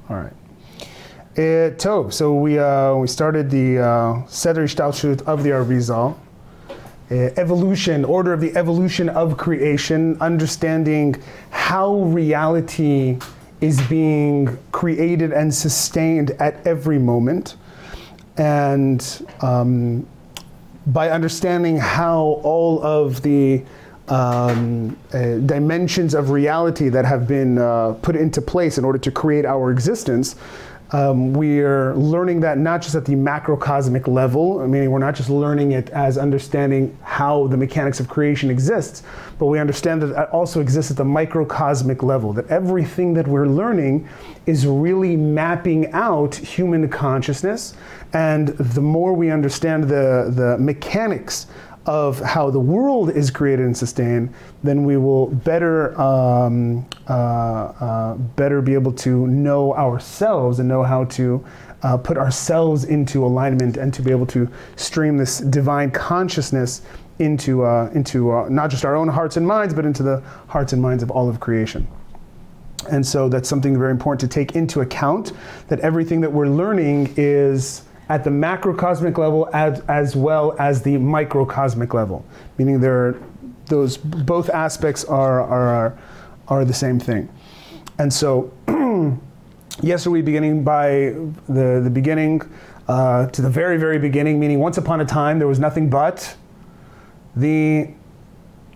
All right. Tov. So we started the Seder Ishtalshut of the Arizal. Evolution, order of the evolution of creation, understanding how reality is being created and sustained at every moment. And by understanding how all of the dimensions of reality that have been put into place in order to create our existence, we're learning that not just at the macrocosmic level, meaning we're not just learning it as understanding how the mechanics of creation exists, but we understand that it also exists at the microcosmic level, that everything that we're learning is really mapping out human consciousness. And the more we understand the mechanics of how the world is created and sustained, then we will better better be able to know ourselves and know how to put ourselves into alignment and to be able to stream this divine consciousness into not just our own hearts and minds, but into the hearts and minds of all of creation. And so that's something very important to take into account, that everything that we're learning is at the macrocosmic level as well as the microcosmic level, meaning those both aspects are the same thing. And so, yesterday we beginning by the beginning to the very, very beginning, meaning once upon a time there was nothing but the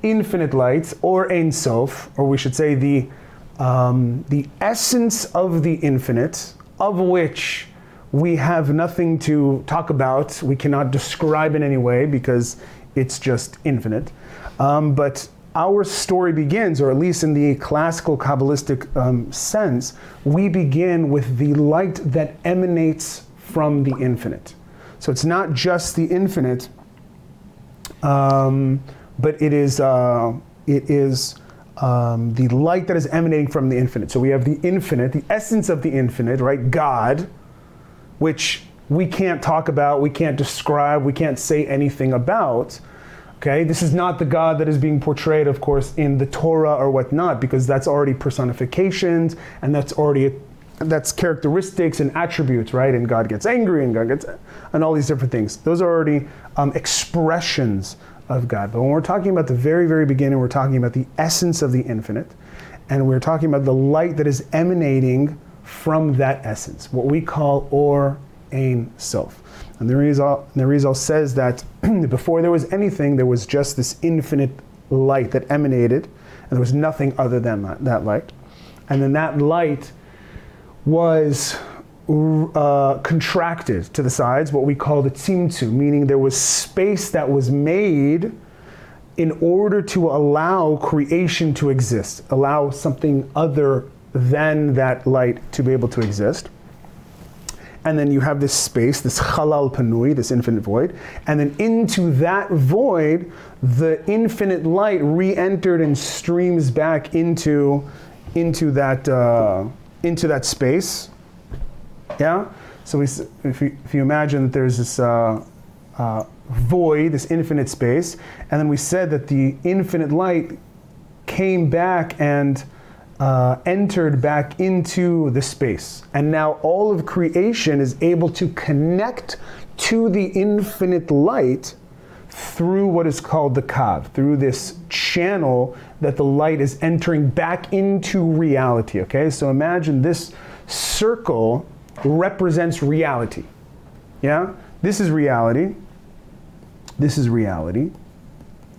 infinite light, or Ein Sof, or we should say the essence of the infinite, of which we have nothing to talk about. We cannot describe in any way because it's just infinite. But our story begins, or at least in the classical Kabbalistic sense, we begin with the light that emanates from the infinite. So it's not just the infinite, but it is the light that is emanating from the infinite. So we have the infinite, the essence of the infinite, right? God, which we can't talk about, we can't describe, we can't say anything about. Okay, this is not the God that is being portrayed, of course, in the Torah or whatnot, because that's already personifications, and that's characteristics and attributes, right? And God gets angry, and all these different things. Those are already expressions of God. But when we're talking about the very, very beginning, we're talking about the essence of the infinite, and we're talking about the light that is emanating from that essence, what we call Or Ein Sof. And the Rizal says that before there was anything, there was just this infinite light that emanated, and there was nothing other than that light. And then that light was contracted to the sides, what we call the T.N.T.A, meaning there was space that was made in order to allow creation to exist, allow something other than that light to be able to exist. And then you have this space, this Chalal Panui, this infinite void, and then into that void, the infinite light re-entered and streams back into that space. Yeah. So if you imagine that there's this void, this infinite space, and then we said that the infinite light came back and entered back into the space. And now all of creation is able to connect to the infinite light through what is called the Kav, through this channel that the light is entering back into reality, okay? So imagine this circle represents reality, yeah? This is reality. This is reality.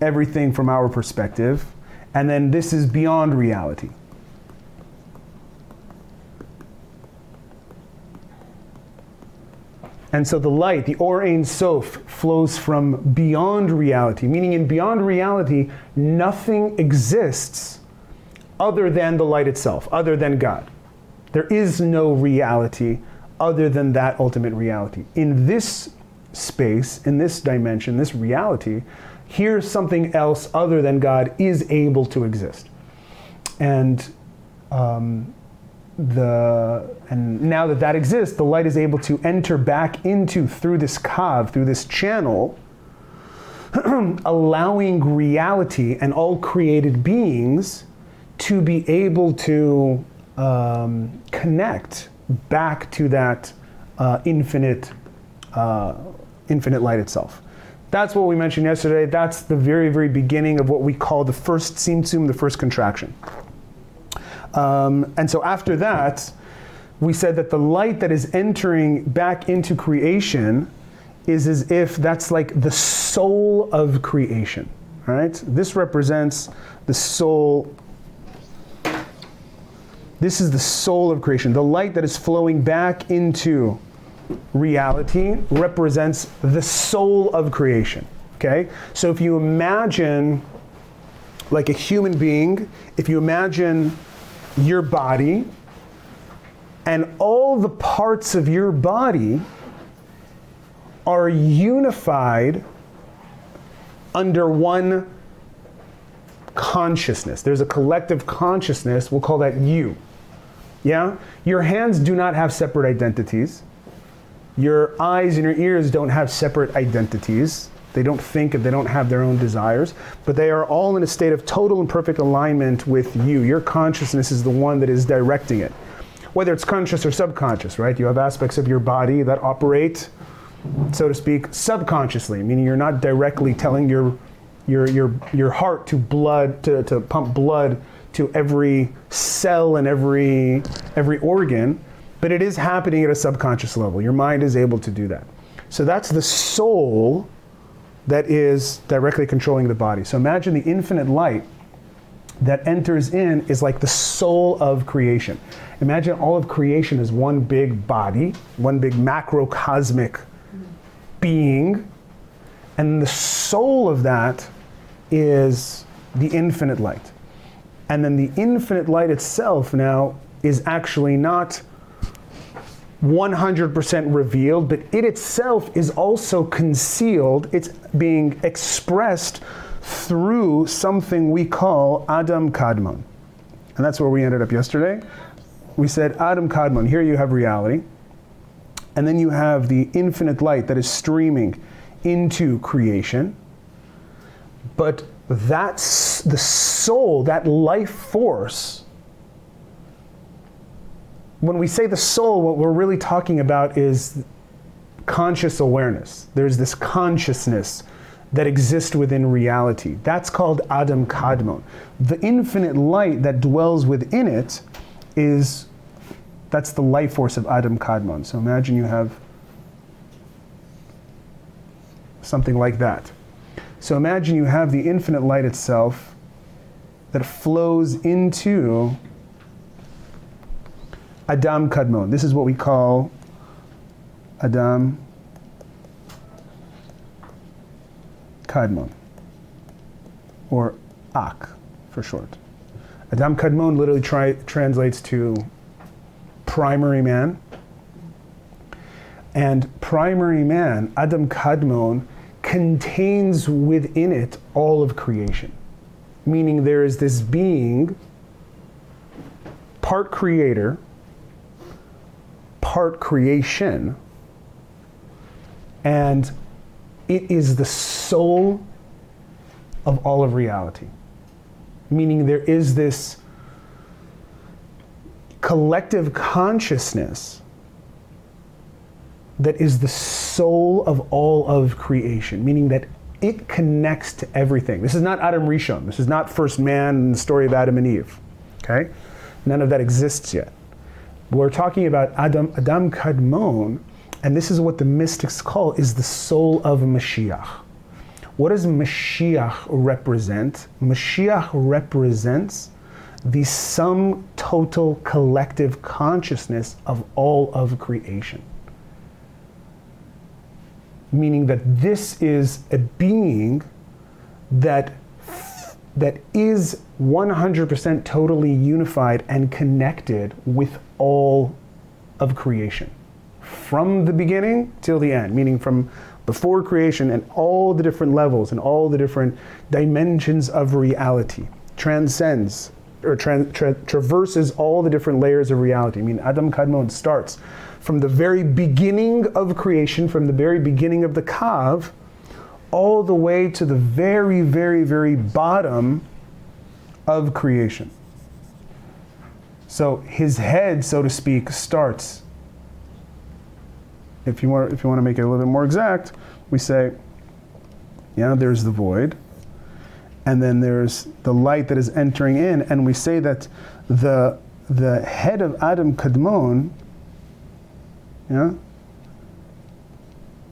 Everything from our perspective. And then this is beyond reality. And so the light, the Or Ein Sof, flows from beyond reality, meaning in beyond reality, nothing exists other than the light itself, other than God. There is no reality other than that ultimate reality. In this space, in this dimension, this reality, here something else other than God is able to exist. And now that exists, the light is able to enter back through this Kav, through this channel, allowing reality and all created beings to be able to connect back to that infinite light itself. That's what we mentioned yesterday. That's the very, very beginning of what we call the first tzimtzum, the first contraction. And so after that, we said that the light that is entering back into creation is as if that's like the soul of creation, right? This represents the soul. This is the soul of creation. The light that is flowing back into reality represents the soul of creation, okay? So if you imagine like a human being, if you imagine your body and all the parts of your body are unified under one consciousness. There's a collective consciousness, we'll call that you. Yeah? Your hands do not have separate identities. Your eyes and your ears don't have separate identities. They don't think and they don't have their own desires, but they are all in a state of total and perfect alignment with you. Your consciousness is the one that is directing it. Whether it's conscious or subconscious, right? You have aspects of your body that operate, so to speak, subconsciously, meaning you're not directly telling your heart to pump blood to every cell and every organ, but it is happening at a subconscious level. Your mind is able to do that. So that's the soul that is directly controlling the body. So imagine the infinite light that enters in is like the soul of creation. Imagine all of creation as one big body, one big macrocosmic being, and the soul of that is the infinite light. And then the infinite light itself now is actually not 100% revealed, but it itself is also concealed. It's being expressed through something we call Adam Kadmon. And that's where we ended up yesterday. We said Adam Kadmon, here you have reality. And then you have the infinite light that is streaming into creation. But that's the soul, that life force. When we say the soul, what we're really talking about is conscious awareness. There's this consciousness that exists within reality. That's called Adam Kadmon. The infinite light that dwells within it that's the life force of Adam Kadmon. So imagine you have something like that. So imagine you have the infinite light itself that flows into Adam Kadmon. This is what we call Adam Kadmon, or Ak for short. Adam Kadmon literally translates to primary man. And primary man, Adam Kadmon, contains within it all of creation. Meaning there is this being, part creator, part creation, and it is the soul of all of reality. Meaning there is this collective consciousness that is the soul of all of creation, meaning that it connects to everything. This is not Adam Rishon. This is not first man in the story of Adam and Eve. Okay? None of that exists yet. We're talking about Adam Kadmon, and this is what the mystics call is the soul of Mashiach. What does Mashiach represent? Mashiach represents the sum total collective consciousness of all of creation. Meaning that this is a being that is 100% totally unified and connected with all of creation. From the beginning till the end, meaning from before creation and all the different levels and all the different dimensions of reality, transcends or traverses all the different layers of reality. I mean, Adam Kadmon starts from the very beginning of creation, from the very beginning of the Kav, all the way to the very, very, very bottom of creation. So his head, so to speak, starts. If you want to make it a little bit more exact, we say, there's the void, and then there's the light that is entering in, and we say that the head of Adam Kadmon,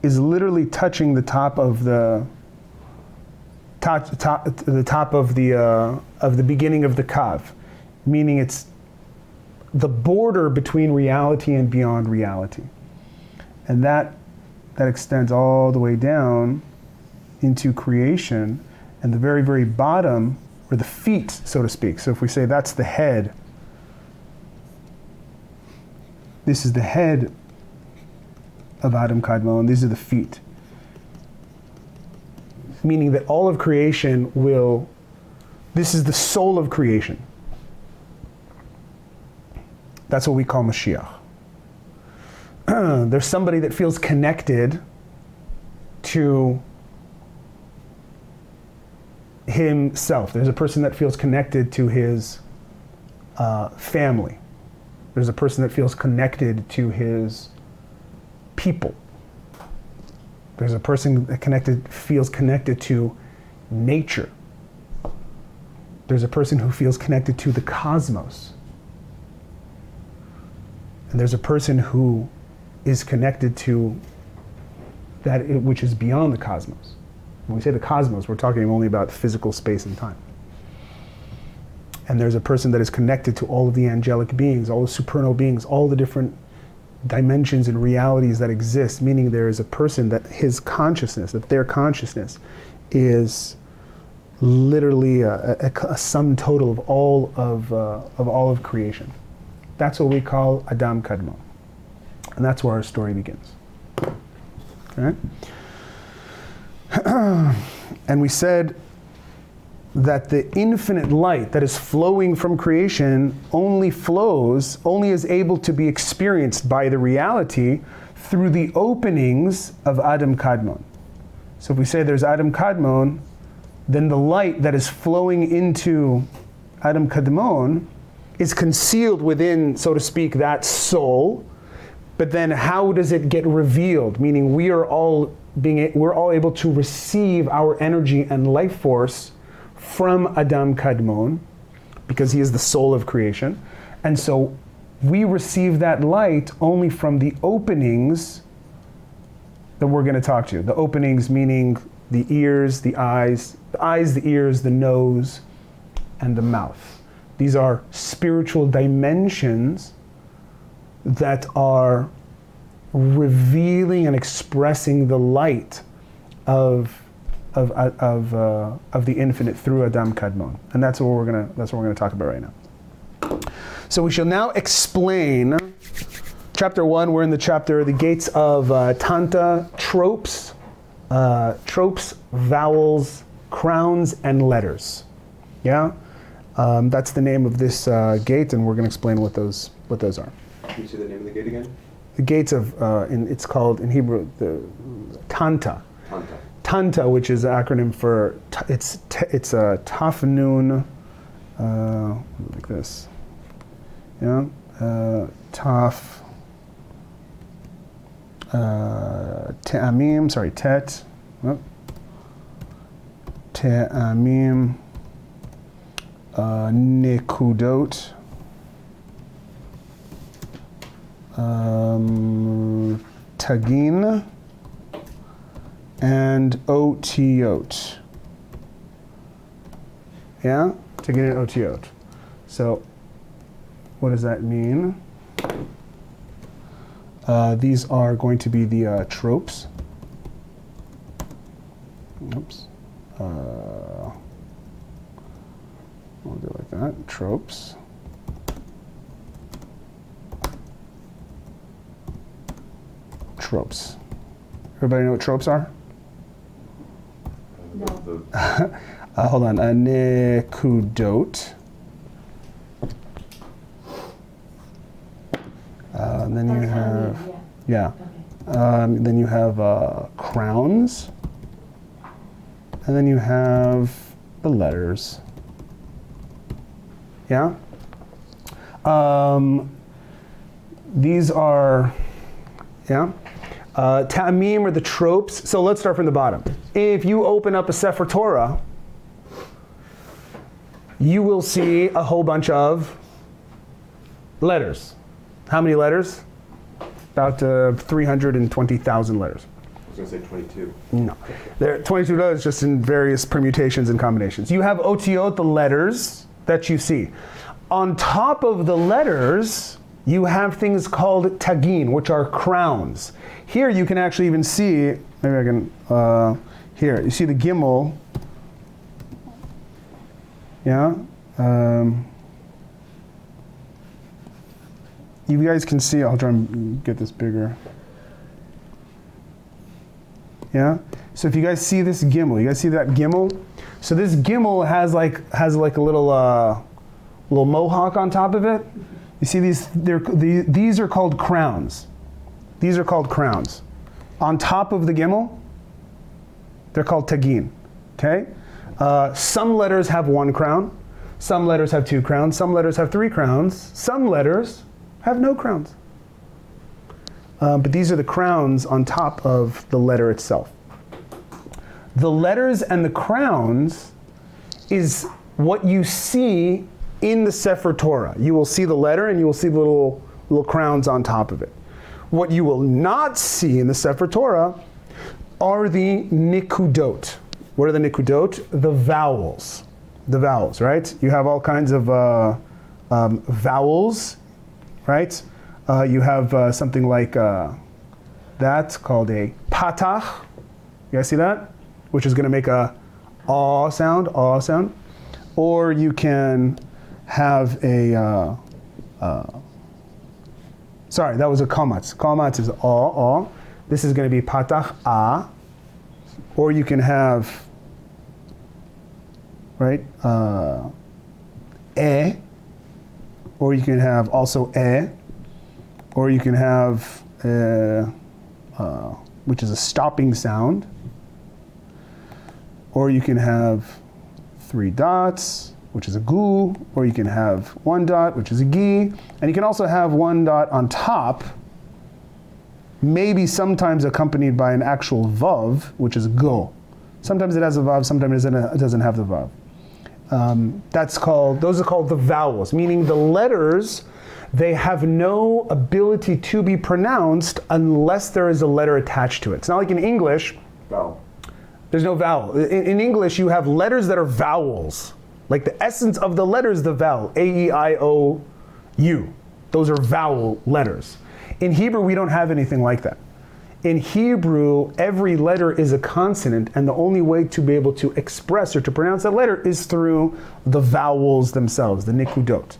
is literally touching the top of the beginning of the kav, meaning it's the border between reality and beyond reality, and that extends all the way down into creation, and the very, very bottom, or the feet, so to speak. So if we say that's the head, this is the head of Adam Kadmon, these are the feet. Meaning that all of creation this is the soul of creation. That's what we call Mashiach. There's somebody that feels connected to himself. There's a person that feels connected to his family. There's a person that feels connected to his people. There's a person that feels connected to nature. There's a person who feels connected to the cosmos. And there's a person who is connected to that which is beyond the cosmos. When we say the cosmos, we're talking only about physical space and time. And there's a person that is connected to all of the angelic beings, all the supernal beings, all the different dimensions and realities that exist, meaning there is a person that their consciousness is literally a sum total of all of creation. That's what we call Adam Kadmon. And that's where our story begins. Okay? And we said that the infinite light that is flowing from creation only is able to be experienced by the reality through the openings of Adam Kadmon. So if we say there's Adam Kadmon, then the light that is flowing into Adam Kadmon is concealed within, so to speak, that soul. But then how does it get revealed? Meaning we're all able to receive our energy and life force from Adam Kadmon, because he is the soul of creation. And so we receive that light only from the openings that we're going to talk to. The openings meaning the ears, the eyes, the ears, the nose, and the mouth. These are spiritual dimensions that are revealing and expressing the light of the infinite through Adam Kadmon, and that's what we're gonna talk about right now. So we shall now explain chapter 1. We're in the chapter, the gates of T.N.T.A, tropes, vowels, crowns, and letters. Yeah, that's the name of this gate, and we're gonna explain what those are. Can you say the name of the gate again? The gates of it's called in Hebrew the T.N.T.A. T.N.T.A, which is an acronym for it's a Taf Nun, like this, yeah, Taf Te'amim, sorry, Tet, Te'amim, Nekudot, Tagin, and Otiot. Yeah? Tagin and Otiot. So, what does that mean? These are going to be the tropes. Oops. We'll do it like that. Tropes. Tropes. Everybody know what tropes are? No. Hold on. Nekudot. Then you have, yeah. Okay. Then you have crowns. And then you have the letters. Yeah? These are, ta'amim are the tropes. So let's start from the bottom. If you open up a Sefer Torah, you will see a whole bunch of letters. How many letters? About 320,000 letters. I was going to say 22. No. There are 22 letters just in various permutations and combinations. You have otiyot, the letters that you see. On top of the letters, you have things called tagin, which are crowns. Here you can actually even see, maybe I can, here, you see the gimel. Yeah? You guys can see, I'll try and get this bigger. Yeah? So if you guys see this gimel, you guys see that gimel? So this gimel has like a little mohawk on top of it. You see these are called crowns. These are called crowns. On top of the gimel, they're called tagin. Okay? Some letters have one crown. Some letters have two crowns. Some letters have three crowns. Some letters have no crowns. But these are the crowns on top of the letter itself. The letters and the crowns is what you see in the Sefer Torah. You will see the letter and you will see the little crowns on top of it. What you will not see in the Sefer Torah are the nikudot. What are the nikudot? The vowels. The vowels, right? You have all kinds of vowels, right? You have something like that called a patach. You guys see that? Which is going to make a aw sound, aw sound. Or you can have a, sorry, that was a kamatz. Kamatz is aw. This is going to be patach, a. Or you can have, right, e. Or you can have also e. Or you can have, which is a stopping sound. Or you can have three dots, which is a gu. Or you can have one dot, which is a gi. And you can also have one dot on top, maybe sometimes accompanied by an actual vav, which is a go. Sometimes it has a vav, sometimes it doesn't have the vav. Those are called the vowels, meaning the letters, they have no ability to be pronounced unless there is a letter attached to it. It's not like in English. Vowel. There's no vowel. In English, you have letters that are vowels. Like the essence of the letter is the vowel. A, E, I, O, U. Those are vowel letters. In Hebrew, we don't have anything like that. In Hebrew, every letter is a consonant, and the only way to be able to express or to pronounce that letter is through the vowels themselves, the nikudot.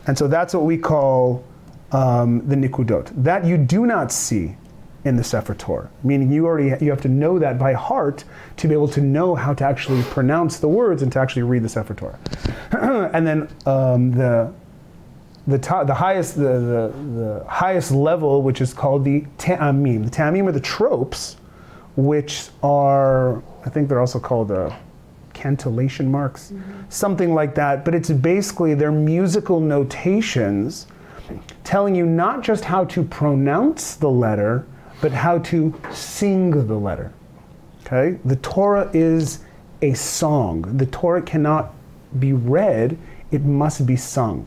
And so that's what we call the nikudot. That you do not see in the Sefer Torah, meaning you have to know that by heart to be able to know how to actually pronounce the words and to actually read the Sefer Torah. And then the highest level, which is called the ta'amim. The ta'amim are the tropes, which are, I think they're also called cantillation marks, something like that. But it's basically their musical notations telling you not just how to pronounce the letter, but how to sing the letter. Okay? The Torah is a song. The Torah cannot be read, it must be sung.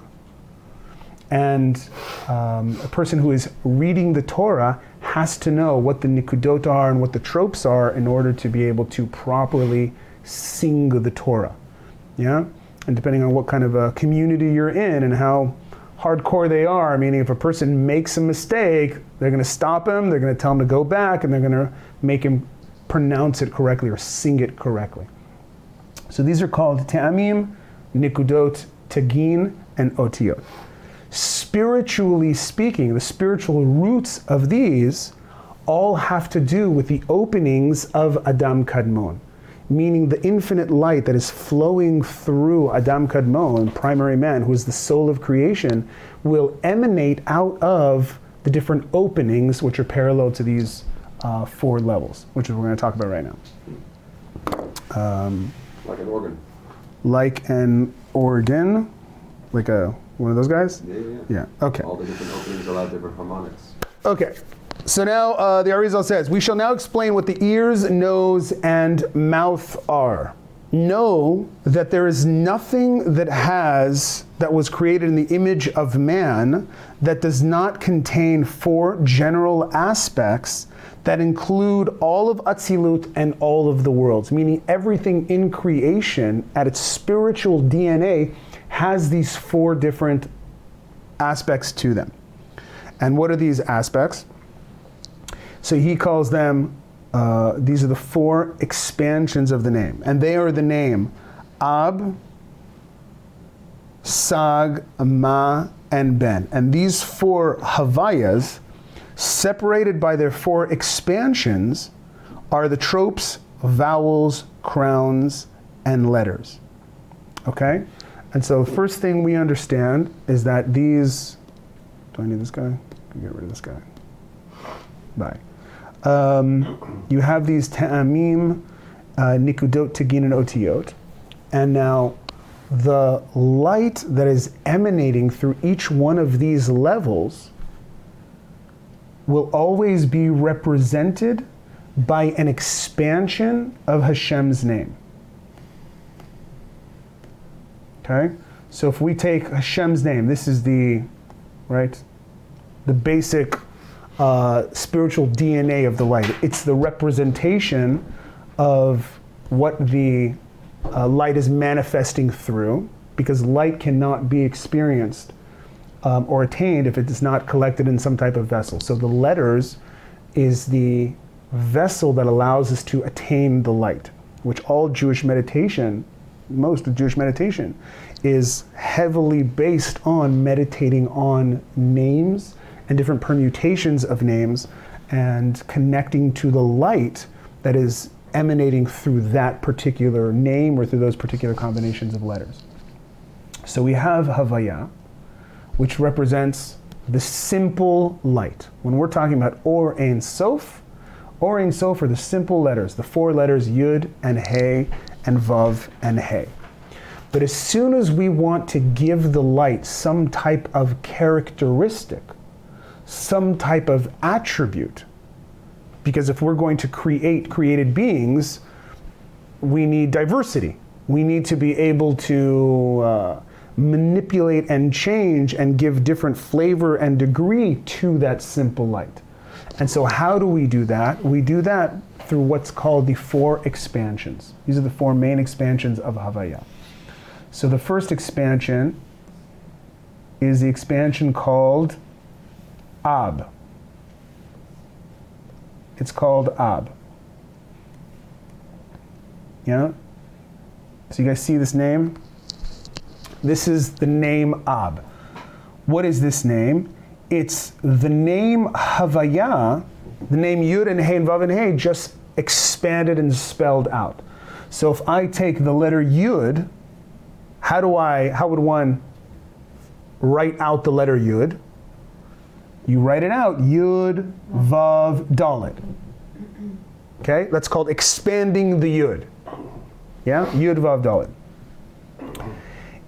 And a person who is reading the Torah has to know what the nikudot are and what the tropes are in order to be able to properly sing the Torah. Yeah? And depending on what kind of a community you're in and how hardcore they are, meaning if a person makes a mistake, they're going to stop him, they're going to tell him to go back, and they're going to make him pronounce it correctly or sing it correctly. So these are called ta'amim, nikudot, tagin, and otiyot. Spiritually speaking, the spiritual roots of these all have to do with the openings of Adam Kadmon, meaning the infinite light that is flowing through Adam Kadmon, primary man, who is the soul of creation, will emanate out of the different openings which are parallel to these four levels, which is what we're going to talk about right now. Like an organ. Like an organ, like a One of those guys? Yeah. Yeah, okay. All the different openings allow different harmonics. Okay, so now the Arizal says, we shall now explain what the ears, nose, and mouth are. Know that there is nothing that was created in the image of man that does not contain 4 general aspects that include all of Atzilut and all of the worlds, meaning everything in creation at its spiritual DNA has these 4 different aspects to them. And what are these aspects? So he calls them, these are the 4 expansions of the name. And they are the name Ab, Sag, Ma, and Ben. And these 4 Havayas, separated by their 4 expansions, are the tropes, vowels, crowns, and letters. Okay? And so the first thing we understand is that these, do I need this guy? Get rid of this guy. Bye. You have these ta'amim, nikudot, tegin, and otiyot. And now the light that is emanating through each one of these levels will always be represented by an expansion of Hashem's name. Okay? So if we take Hashem's name, this is the basic spiritual DNA of the light. It's the representation of what the light is manifesting through, because light cannot be experienced or attained if it is not collected in some type of vessel. So the letters is the vessel that allows us to attain the light, which all Jewish meditation, most of Jewish meditation, is heavily based on meditating on names and different permutations of names and connecting to the light that is emanating through that particular name or through those particular combinations of letters. So we have Havaya, which represents the simple light. When we're talking about Or Ein Sof are the simple letters, the 4 letters Yud and He and Vav and He. But as soon as we want to give the light some type of characteristic, some type of attribute, because if we're going to create created beings, we need diversity. We need to be able to manipulate and change and give different flavor and degree to that simple light. And so how do we do that? We do that through what's called the 4 expansions. These are the 4 main expansions of Havaya. So the first expansion is the expansion called Ab. It's called Ab. Yeah? So you guys see this name? This is the name Ab. What is this name? It's the name Havaya, the name Yud and He and Vav and He, just expanded and spelled out. So if I take the letter Yud, how would one write out the letter Yud? You write it out, Yud, Vav, Dalet. Okay, that's called expanding the Yud. Yeah, Yud, Vav, Dalet.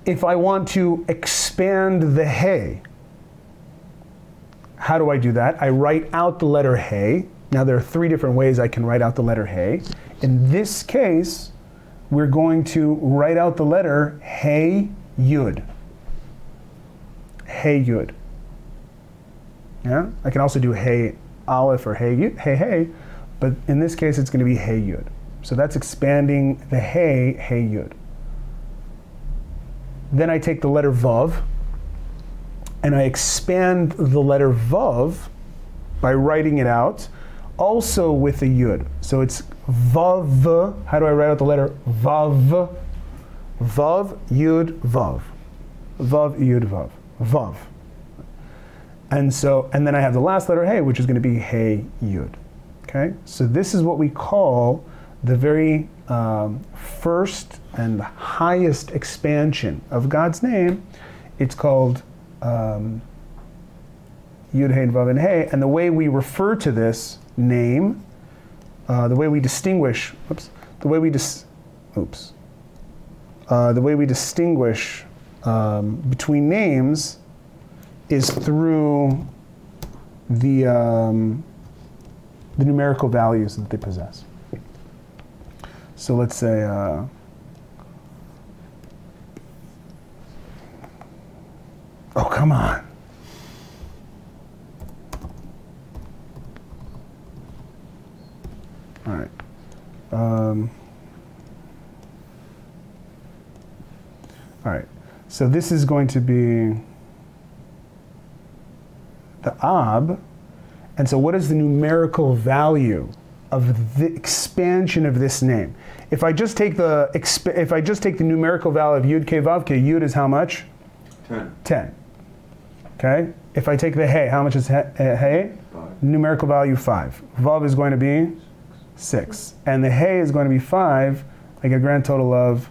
If I want to expand the He, how do I do that? I write out the letter He. Now there are 3 different ways I can write out the letter He. In this case, we're going to write out the letter He Yud. He Yud. Yeah? I can also do He Aleph or He, but in this case it's going to be He Yud. So that's expanding the He Yud. Then I take the letter Vav, and I expand the letter Vav by writing it out, also with a Yud. So it's Vav. How do I write out the letter Vav? Vav, Yud, Vav. Vav, Yud, Vav. Vav. And then I have the last letter He, which is going to be He, Yud. Okay? So this is what we call the very first and highest expansion of God's name. It's called Yud, He, and Vav, and He. And the way we refer to this name, the way we distinguish between names is through the numerical values that they possess. So let's say, oh, come on. All right. All right. So this is going to be the ob. And so what is the numerical value of the expansion of this name? If I just take the numerical value of Yud K Vav K, Yud is how much? 10. 10. Okay? If I take the Hey, how much is Hey? 5. Numerical value 5. Vav is going to be 6. And the Hey is going to be 5. I get a grand total of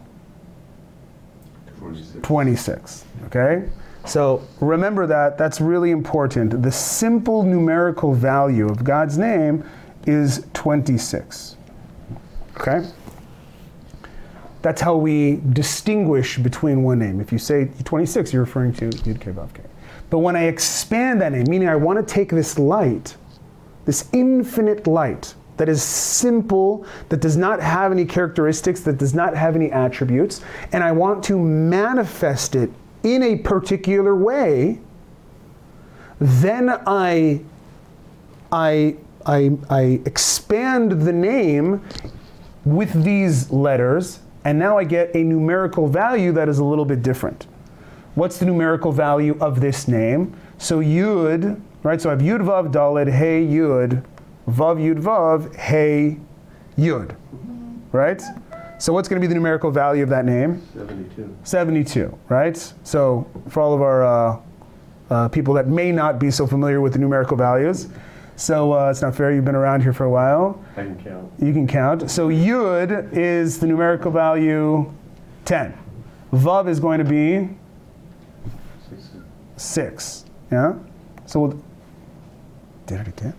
26. Okay? So remember that. That's really important. The simple numerical value of God's name is 26. Okay? That's how we distinguish between one name. If you say 26, you're referring to Yud K Vav K. But when I expand that name, meaning I want to take this light, this infinite light that is simple, that does not have any characteristics, that does not have any attributes, and I want to manifest it in a particular way, then I expand the name with these letters, and now I get a numerical value that is a little bit different. What's the numerical value of this name? So Yud, right? So I have Yud Vav Dalet, Hey Yud, Vav Yud Vav, Hey Yud, right? So what's going to be the numerical value of that name? 72. 72, right? So for all of our people that may not be so familiar with the numerical values, so it's not fair, you've been around here for a while. I can count. You can count. So Yud is the numerical value 10. Vav is going to be 6. Yeah? So we'll, did it again?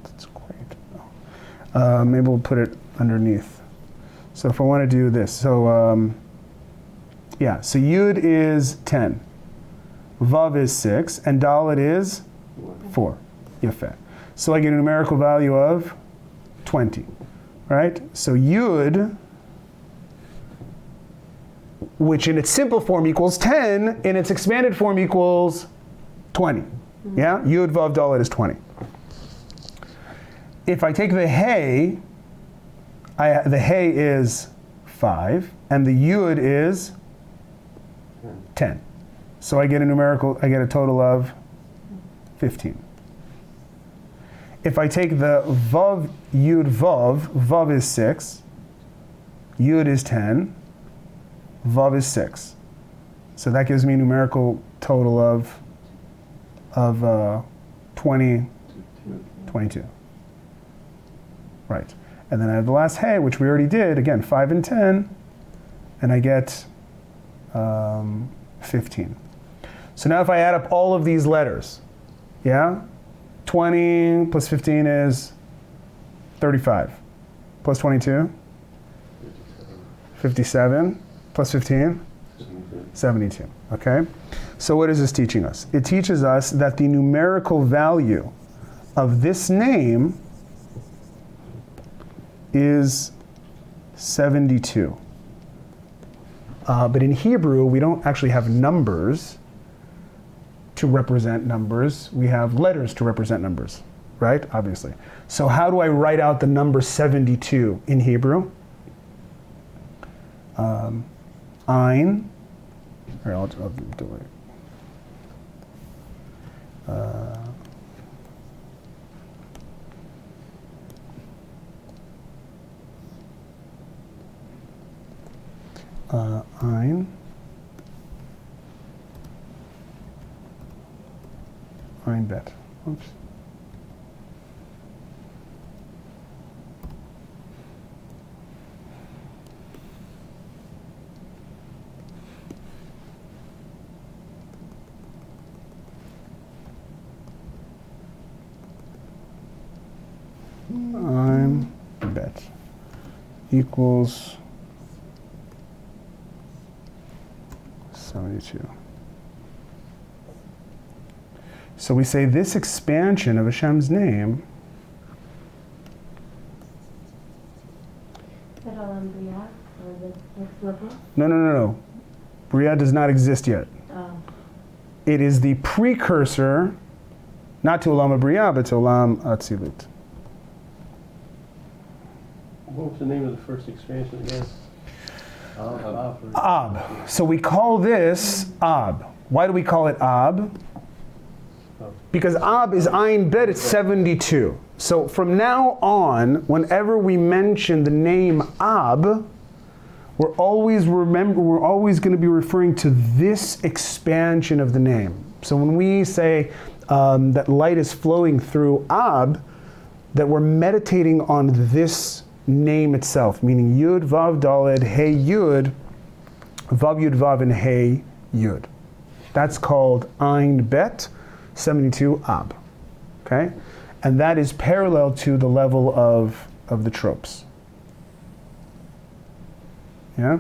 That's great. Oh. Maybe we'll put it underneath. So if I want to do this, so yeah, so Yud is 10, Vav is 6, and Dalet is 4. Yafeh. So I get a numerical value of 20, right? So Yud, which in its simple form equals 10, in its expanded form equals 20. Yeah? Yud, Vav, Dalet is 20. If I take the Hey, the Hey is 5, and the Yud is 10. So I get a total of 15. If I take the Vav, Yud, Vav, Vav is 6, Yud is 10, Vav is 6. So that gives me a numerical total of 22. Right. And then I have the last Hey, which we already did, again, 5 and 10, and I get 15. So now if I add up all of these letters, yeah? 20 plus 15 is 35. Plus 22? 57. Plus 15? 72. Okay? So what is this teaching us? It teaches us that the numerical value of this name is 72. But in Hebrew, we don't actually have numbers to represent numbers. We have letters to represent numbers, right? Obviously. So how do I write out the number 72 in Hebrew? Ein. Here, I'll do it. Ein. Ein bet. Oops. Ein bet equals 72. 72. So we say this expansion of Hashem's name. No. Bria does not exist yet. Oh. It is the precursor, not to Olam Bria, but to Olam Atzilut. What was the name of the first expansion again? Ab. So we call this Ab. Why do we call it Ab? Because Ab is Ayin Bet, it's 72. So from now on, whenever we mention the name Ab, we're always going to be referring to this expansion of the name. So when we say that light is flowing through Ab, that we're meditating on this name itself, meaning Yud, Vav, Daled, Hey, Yud, Vav, Yud, Vav, and Hey, Yud. That's called Ayin Bet, 72 Ab. Okay? And that is parallel to the level of the tropes. Yeah?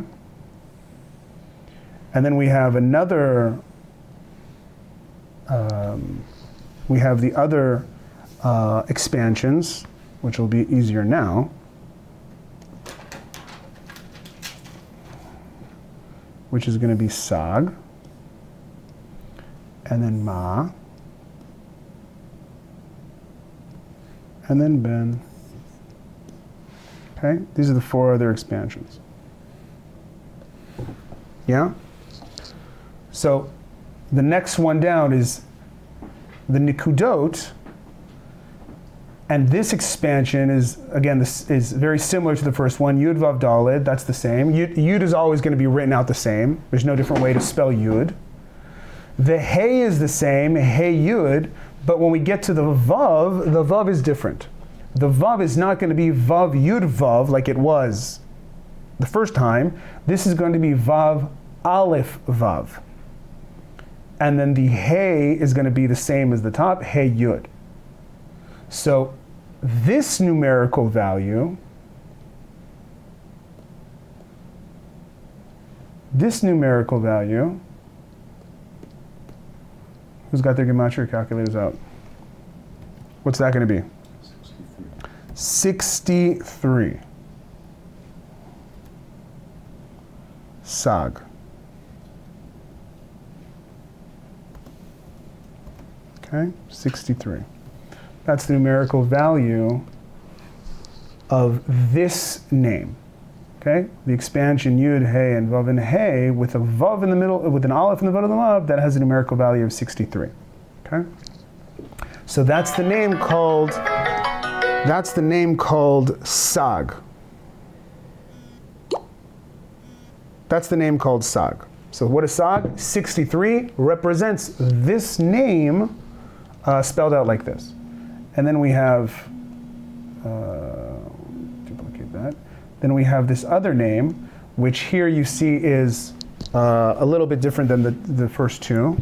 And then we have another, we have the other expansions, which will be easier now. Which is going to be Sag, and then Ma, and then Ben. Okay? These are the four other expansions. Yeah? So the next one down is the Nikudot, and this expansion is, again, this is very similar to the first one. Yud, Vav, Daled, that's the same. Yud is always going to be written out the same. There's no different way to spell Yud. The Hey is the same, Hey Yud, but when we get to the Vav is different. The Vav is not going to be Vav Yud Vav like it was the first time. This is going to be Vav Aleph Vav. And then the Hey is going to be the same as the top, Hey Yud. So this numerical value, who's got their gematria calculators out? What's that going to be? 63. Sag. Okay, 63. That's the numerical value of this name. Okay, the expansion Yud, Hey, and Vav and Hey with a Vav in the middle, with an Aleph in the middle of the Vav, that has a numerical value of 63. Okay, so that's the name called. Sag. That's the name called Sag. So what is Sag? 63 represents this name spelled out like this. And then we have, duplicate that. Then we have this other name, which here you see is a little bit different than the first two.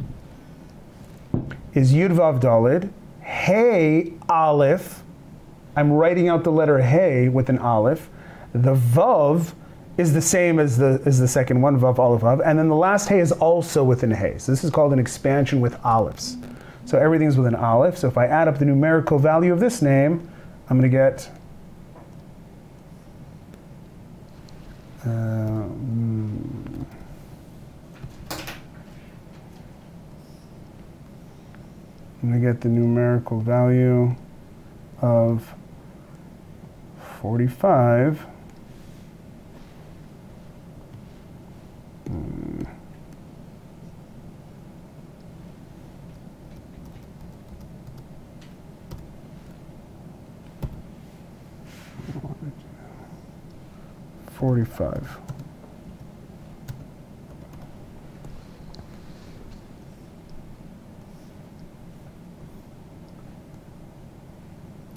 Is Yud Vav Daled, Hey Aleph. I'm writing out the letter Hey with an Aleph. The Vav is the same as the second one, Vav Aleph Vav. And then the last Hey is also with an Hey. So this is called an expansion with Alephs. So everything's with an Aleph. So if I add up the numerical value of this name, I'm going to get the numerical value of 45. $45.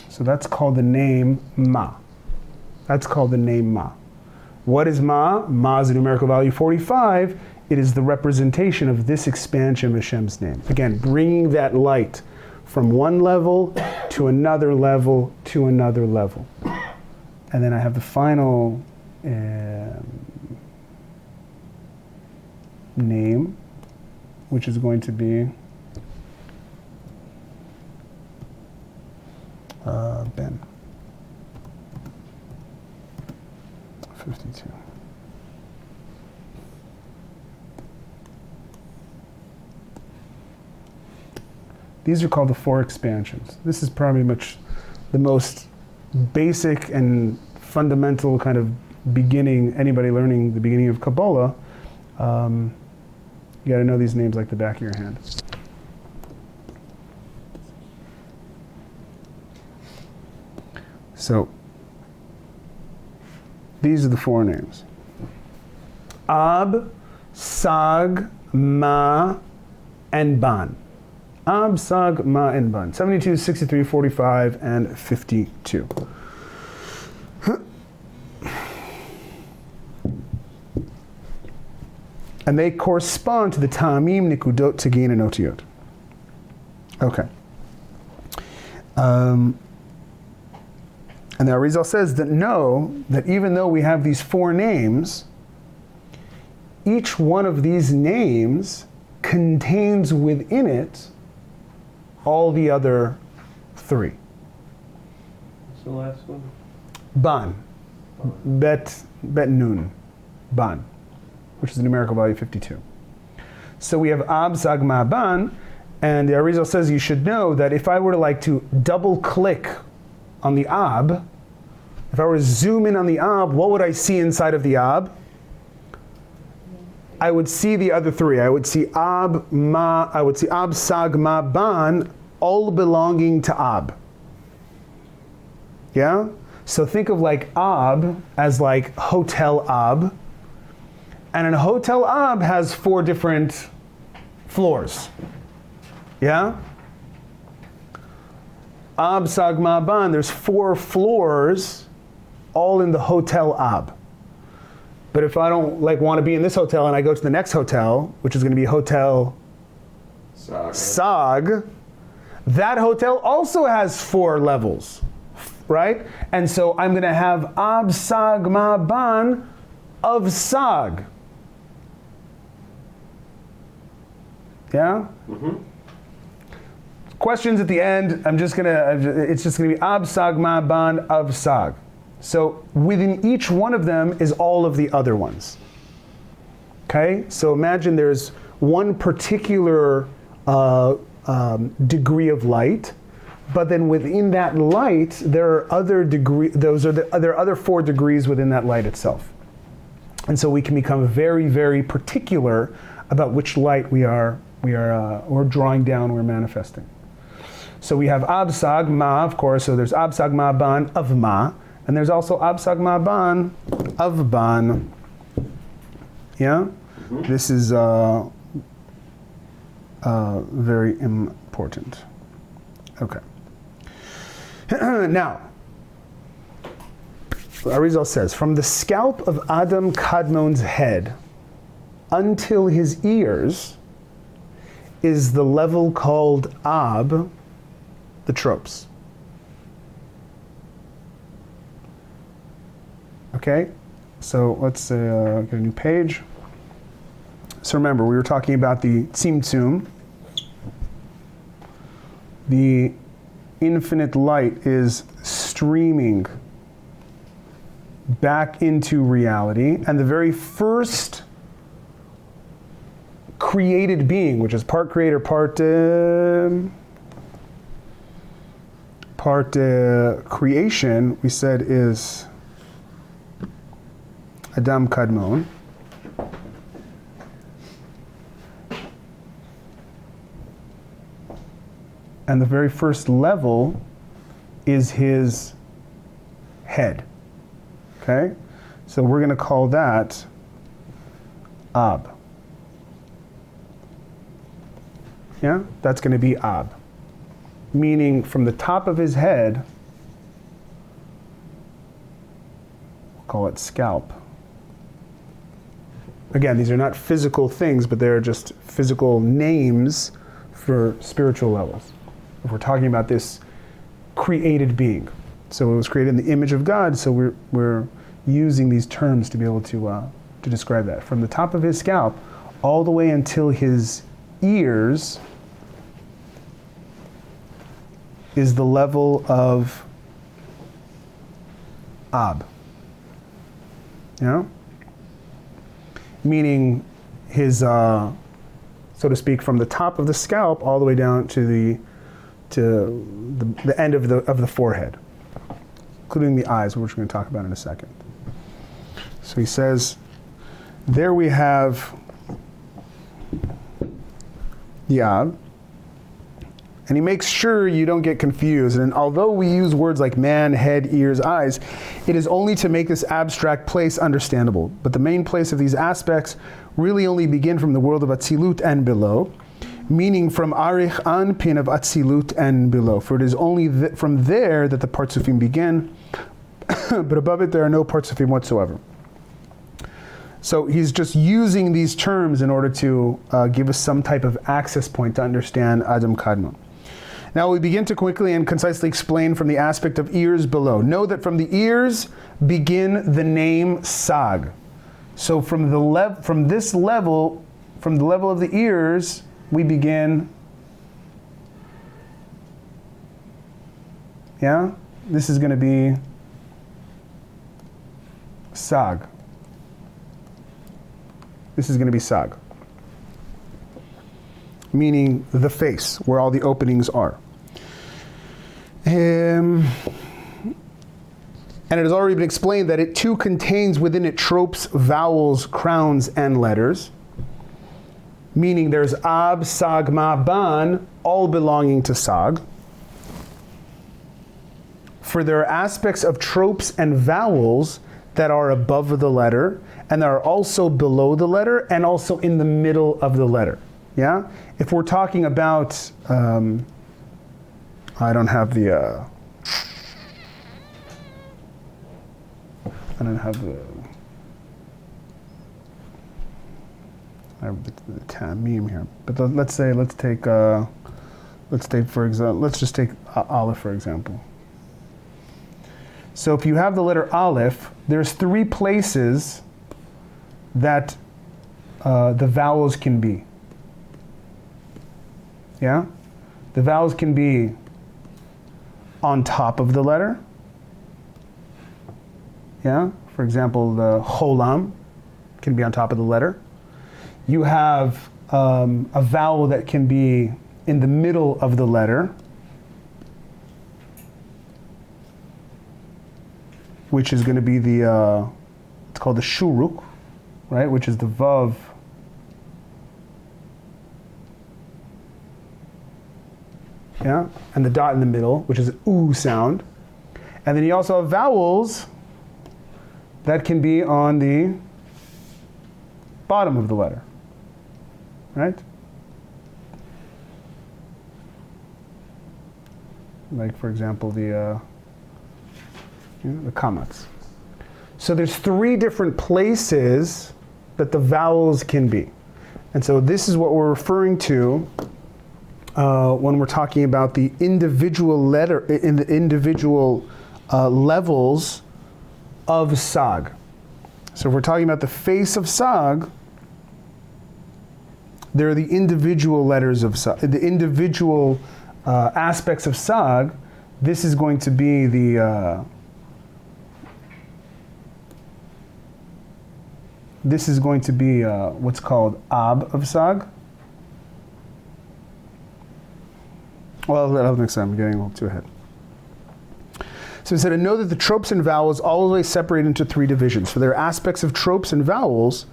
So that's called the name Ma. That's called the name Ma. What is Ma? Ma is a numerical value 45. It is the representation of this expansion of Hashem's name. Again, bringing that light from one level to another level to another level. And then I have the final name, which is going to be Ben. 52. These are called the four expansions. This is probably much the most basic and fundamental kind of beginning, anybody learning the beginning of Kabbalah, you got to know these names like the back of your hand. So, these are the four names. Ab, Sag, Ma, and Ban. Ab, Sag, Ma, and Ban. 72, 63, 45, and 52. And they correspond to the Ta'amim, Nikudot, Tegin, and Otiyot. Okay. And the Arizal says that know that even though we have these four names, each one of these names contains within it all the other three. What's the last one? Ban. Bet Nun. Ban. Which is the numerical value 52. So we have Ab, Sag, Ma, Ban, and the Arizal says you should know that if I were to double click on the Ab, if I were to zoom in on the Ab, what would I see inside of the Ab? I would see the other three. I would see Ab, Ma, I would see Ab, Sag, Ma, Ban, all belonging to Ab. Yeah? So think of Ab as Hotel Ab. And an Hotel Ab has 4 different floors. Yeah? Ab, Sag, Ma, Ban, there's 4 floors all in the Hotel Ab. But if I don't want to be in this hotel and I go to the next hotel, which is going to be Hotel Sag, that hotel also has 4 levels, right? And so I'm going to have Ab, Sag, Ma, Ban of Sag. Yeah? Mm-hmm. Questions at the end. It's just gonna be Ab, Sag, Ma, Ban of Sag. So within each one of them is all of the other ones. Okay? So imagine there's one particular degree of light, but then within that light there are other there are other 4 degrees within that light itself. And so we can become very, very particular about which light we're drawing down, we're manifesting. So we have Ab, Sag, Ma, of course, so there's Ab, Sag, Ma, Ban of Ma, and there's also Ab, Sag, Ma, Ban of Ban. Yeah? Mm-hmm. This is very important. Okay. Now, Arizal says, from the scalp of Adam Kadmon's head until his ears is the level called Ab, the tropes. Okay, so let's get a new page. So remember, we were talking about the Tzimtzum. The infinite light is streaming back into reality, and the very first created being, which is part creator, part creation, we said is Adam Kadmon. And the very first level is his head. Okay? So we're going to call that Ab. Yeah? That's going to be Ab. Meaning from the top of his head, we'll call it scalp. Again, these are not physical things, but they're just physical names for spiritual levels. If we're talking about this created being. So it was created in the image of God, so we're using these terms to be able to describe that. From the top of his scalp all the way until his ears is the level of Ab. You know? Meaning his, so to speak, from the top of the scalp all the way down to the end of the forehead, including the eyes, which we're going to talk about in a second. So he says, there we have the Ab. And he makes sure you don't get confused. And although we use words like man, head, ears, eyes, it is only to make this abstract place understandable. But the main place of these aspects really only begin from the world of Atzilut and below, meaning from Arich Anpin of Atzilut and below. For it is only from there that the Partsufim begin, but above it there are no Partsufim whatsoever. So he's just using these terms in order to give us some type of access point to understand Adam Kadmon. Now we begin to quickly and concisely explain from the aspect of ears below. Know that from the ears begin the name Sag. So from the level of the ears, we begin. Yeah, this is going to be Sag. This is going to be Sag, meaning the face, where all the openings are. And it has already been explained that it too contains within it tropes, vowels, crowns, and letters. Meaning there's Ab, Sag, Ma, Ban, all belonging to Sag. For there are aspects of tropes and vowels that are above the letter, and that are also below the letter, and also in the middle of the letter. Yeah? If we're talking about, I don't have the, I have the Tamim here. But let's take for example, let's just take Aleph for example. So if you have the letter Aleph, there's 3 places that the vowels can be. Yeah? The vowels can be on top of the letter. Yeah? For example, the Cholam can be on top of the letter. You have a vowel that can be in the middle of the letter, which is going to be the, it's called the Shuruk, right? Which is the Vav. Yeah? And the dot in the middle, which is an oo sound. And then you also have vowels that can be on the bottom of the letter, right? Like, for example, the kamats. So there's 3 different places that the vowels can be. And so this is what we're referring to when we're talking about the individual letter, in the individual levels of Sag. So if we're talking about the face of Sag, there are the individual letters of Sag, the individual aspects of Sag. This is going to be the what's called Ab of Sag. Well, that'll make sense. I'm getting a little too ahead. So he said, and know that the tropes and vowels always separate into 3 divisions. For there are aspects of tropes and vowels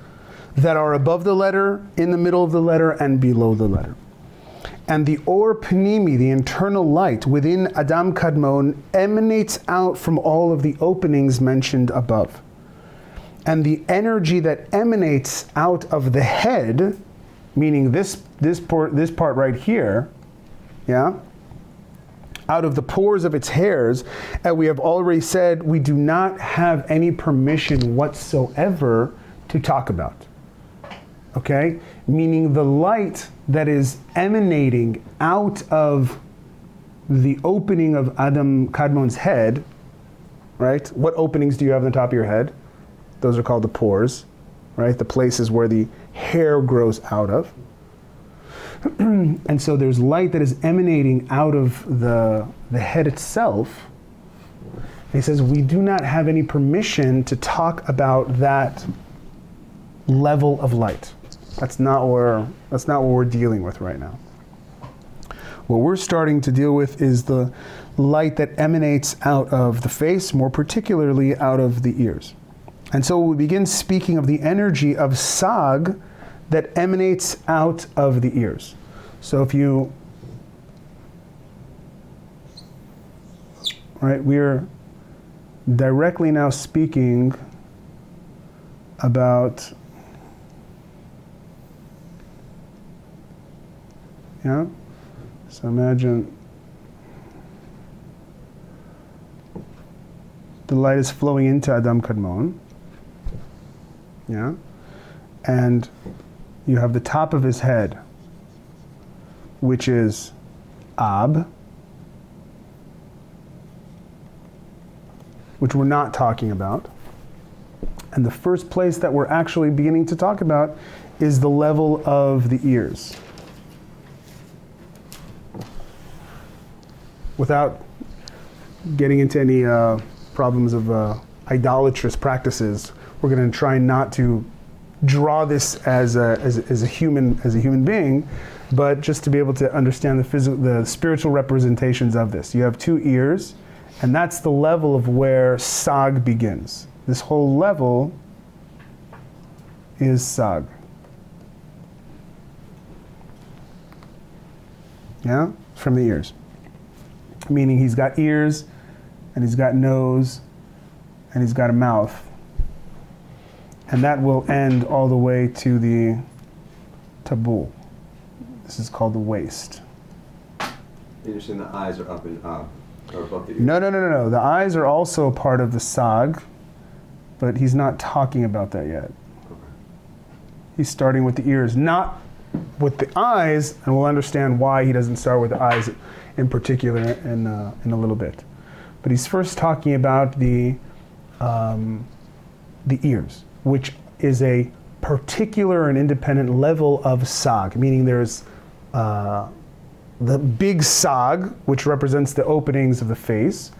that are above the letter, in the middle of the letter, and below the letter. And the Or Pnimi, the internal light within Adam Kadmon, emanates out from all of the openings mentioned above. And the energy that emanates out of the head, meaning this part right here, yeah, out of the pores of its hairs, and we have already said we do not have any permission whatsoever to talk about. Okay? Meaning the light that is emanating out of the opening of Adam Kadmon's head, right? What openings do you have on the top of your head? Those are called the pores, right? The places where the hair grows out of. And so there's light that is emanating out of the head itself. And he says we do not have any permission to talk about that level of light. That's not what we're dealing with right now. What we're starting to deal with is the light that emanates out of the face, more particularly out of the ears. And so we begin speaking of the energy of Sag that emanates out of the ears. So if you, right, we're directly now speaking about, yeah, so imagine the light is flowing into Adam Kadmon, yeah, and you have the top of his head, which is Ab, which we're not talking about. And the first place that we're actually beginning to talk about is the level of the ears. Without getting into any problems of idolatrous practices, we're going to try not to draw this as a human being, but just to be able to understand the spiritual representations of this. You have two ears, and that's the level of where Sag begins. This whole level is Sag. Yeah? From the ears. Meaning he's got ears, and he's got nose, and he's got a mouth. And that will end all the way to the tabul. This is called the waist. You're saying the eyes are up and up, or above the ears? No. The eyes are also part of the Sag, but he's not talking about that yet. Okay. He's starting with the ears, not with the eyes, and we'll understand why he doesn't start with the eyes in particular in a little bit. But he's first talking about the ears, which is a particular and independent level of Sag, meaning there's the big Sag, which represents the openings of the face.